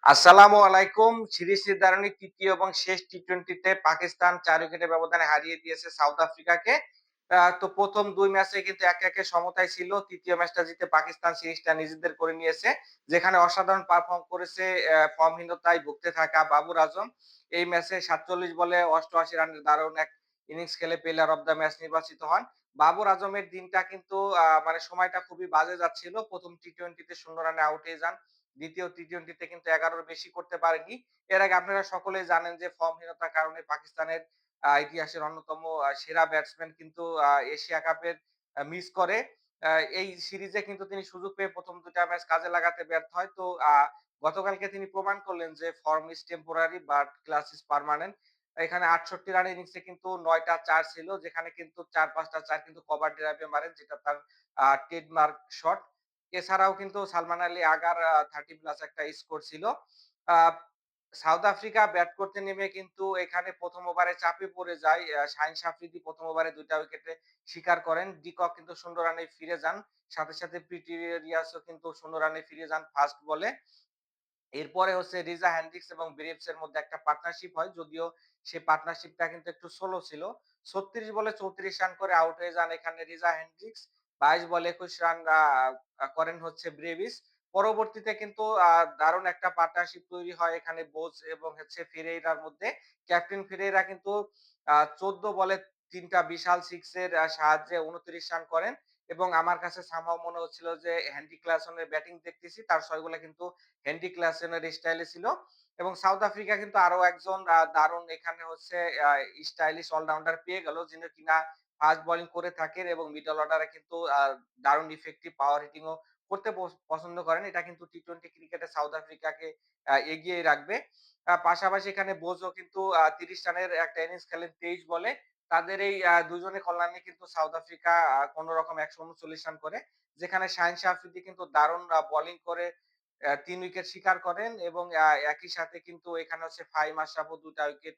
আসসালামু আলাইকুম। সিরিজ নির্ধারণী তৃতীয় এবং শেষ টি-20 তে পাকিস্তান ৪ উইকেটের ব্যবধানে হারিয়ে দিয়েছে সাউথ আফ্রিকাকে। তো ১ম ২ ম্যাচে কিন্তু ১-১ এর সমতায় ছিল। তৃতীয় ম্যাচটা জিতে পাকিস্তান সিরিজটা নিজেদের করে নিয়েছে। যেখানে অসাধারণ পারফর্ম করেছে ফর্মহীনতায় ভুগতে থাকা বাবর আজম। এই ম্যাচে ৪৭ বলে ৮৮ রানের দারুণ এক ইনিংস খেলে প্লেয়ার অফ দ্য ম্যাচ নির্বাচিত হন। বাবর আজমের দিনটা কিন্তু মানে সময়টা খুবই বাজে যাচ্ছিল। ১ম টি-20 তে ০ রানে আউট হয়ে যান। দ্বিতীয় টি-20 তে কিন্তু ১১ এর বেশি করতে পারেনি। এর আগে আপনারা সকলেই জানেন যে ফর্মহীনতার কারণে পাকিস্তানের ইতিহাসের অন্যতম সেরা ব্যাটসম্যান কিন্তু এশিয়া কাপের মিস করে। আ এই সিরিজে কিন্তু তিনি সুযোগ পেয়ে ১ম ২ টা ম্যাচ কাজে লাগাতে ব্যর্থ হয়। তো গতকালকে তিনি প্রমাণ করলেন যে form is temporary but class is permanent. এখানে ৬৮ রানের ইনিংসে কিন্তু ৯ টা ৪ ছিল। যেখানে কিন্তু ৪-৫ টা ৪ কিন্তু কভার ড্রাইভে মারেন যেটা তার ট্রেডমার্ক শট। এছাড়াও কিন্তু সালমান আলী আগার 30 প্লাস একটা স্কোর ছিল। আ সাউথ আফ্রিকা ব্যাট করতে নেমে কিন্তু এখানে ১ম ওভারে চাপে পড়ে যায়। শাহীন আফ্রিদি ১ম ওভারে ২ টা উইকেটে শিকার করেন। ডিকক কিন্তু ০ রানে ফিরে যান। সাথে, সাথে প্রিটোরিয়াসও কিন্তু ০ রানে ফিরে যান ফার্স্ট বলে। এরপরে হচ্ছে রিজা হেনড্রিক্স এবং ব্রেভস এর মধ্যে একটা পার্টনারশিপ হয়। যদিও সে পার্টনারশিপটা কিন্তু একটু স্লো ছিল। ৩৬ বলে ৩৪ রান করে আউট হয়ে যান এখানে রিজা হেনড্রিক্স। ২২ বলে ২১ রান আ আ করেন হচ্ছে ব্রেভিস। পরবর্তীতে কিন্তু দারুণ একটা পার্টনারশিপ তৈরি হয় এখানে বোজ এবং হচ্ছে ফেরেইরার মধ্যে। ক্যাপ্টেন ফেরেইরা কিন্তু ১৪ বলে ৩ টা বিশাল সিক্সের সাহায্যে ২৯ রান করেন এবং আমার কাছে somehow মনে হচ্ছিল যে হেনরি ক্লাসনের ব্যাটিং দেখতেছি। তার ৬ গুলা কিন্তু হেনরি ক্লাসেনের স্টাইলে ছিল এবং সাউথ আফ্রিকা কিন্তু আরো একজন দারুণ এখানে হচ্ছে স্টাইলিশ অলরাউন্ডার পেয়ে গেল যিনি কিনা ফাস্ট বোলিং করে থাকেন এবং মিডল অর্ডারে কিন্তু দারুণ ইফেক্টিভ পাওয়ার হিটিং ও করতে পছন্দ করেন। এটা কিন্তু টি-20 ক্রিকেটে সাউথ আফ্রিকাকে এগিয়ে রাখবে। পাশাপাশি এখানে বোজও কিন্তু ৩০ রানের একটা ইনিংস খেলেন ২৩ বলে। তাদের এই দুজনের কল্যাণে কিন্তু সাউথ আফ্রিকা কোন রকম ১৩৯ রান করে। যেখানে শাহীন আফ্রিদি কিন্তু দারুণ বোলিং করে ৩ উইকেট শিকার করেন এবং একই সাথে কিন্তু এখানে হচ্ছে ফাহিম আশরাফও ২ টা উইকেট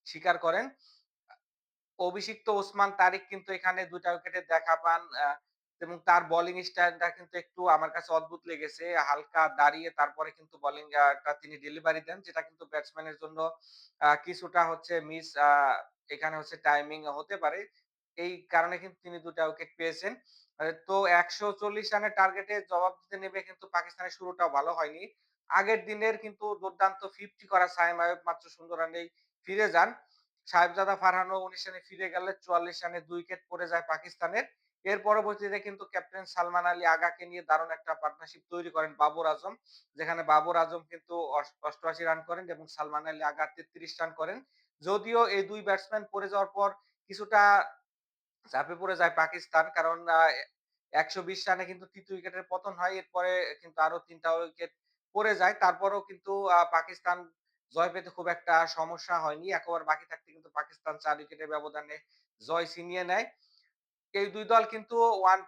শিকার করেন। অভিষিক্ত ওসমান তারিক কিন্তু এখানে ২ টা উইকেটের দেখা পান এবং তার বোলিং স্টাইলটা কিন্তু একটু আমার কাছে অদ্ভুত লেগেছে। হালকা দাঁড়িয়ে তারপরে কিন্তু বোলিং টা তিনি ডেলিভারি দেন যেটা কিন্তু ব্যাটসম্যানের জন্য কিছুটা হচ্ছে মিস এখানে হচ্ছে টাইমিং হতে পারে। এই কারণে কিন্তু তিনি ২ টা উইকেট পেয়েছেন। তো ১৪০ রানের টার্গেটে জবাব দিতে নেমে কিন্তু পাকিস্তানের শুরুটাও ভালো হয়নি। আগের দিনের কিন্তু দুর্দান্ত ৫০ করা সায়েম আইয়ুব মাত্র ১৬ রানেই ফিরে যান। সাহেবজাদা ফারহানও ১৯ রানে ফিরে গেলে ৪৪ রানে ২ উইকেট পড়ে যায় পাকিস্তানের। এর পরবর্তীতে কিন্তু ক্যাপ্টেন সালমান আলী আগাকে নিয়ে দারুণ একটা পার্টনারশিপ তৈরি করেন বাবর আজম। যেখানে বাবর আজম কিন্তু ৮৮ রান করেন এবং সালমান আলী আগা ৩৩ রান করেন। যদিও এই ২ ব্যাটসম্যান পড়ে যাওয়ার পর কিছুটা চাপে পড়ে যায় পাকিস্তান। কারণ ১২০ রানে কিন্তু ৩য় উইকেটের পতন হয়। এরপরে কিন্তু আরো ৩ টা উইকেট পড়ে যায়। তারপরেও কিন্তু পাকিস্তান জয় পেতে খুব একটা সমস্যা হয়নি। ১ ওভার বাকি থাকতে কিন্তু পাকিস্তান ৪ উইকেটের ব্যবধানে জয় ছিনিয়ে নেয়। এই ২ দল কিন্তু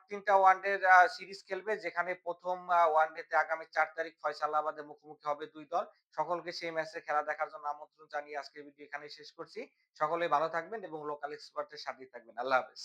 ৩ টা ওয়ানডের সিরিজ খেলবে যেখানে ১ম ওয়ানডেতে আগামী ৪ তারিখ ফয়সালাবাদে মুখোমুখি হবে ২ দল। সকলকে সেই ম্যাচে খেলা দেখার জন্য আমন্ত্রণ জানিয়ে আজকের ভিডিও এখানেই শেষ করছি। সকলেই ভালো থাকবেন এবং লোকাল এক্সপার্ট এর সাথেই থাকবেন। আল্লাহ হাফেজ।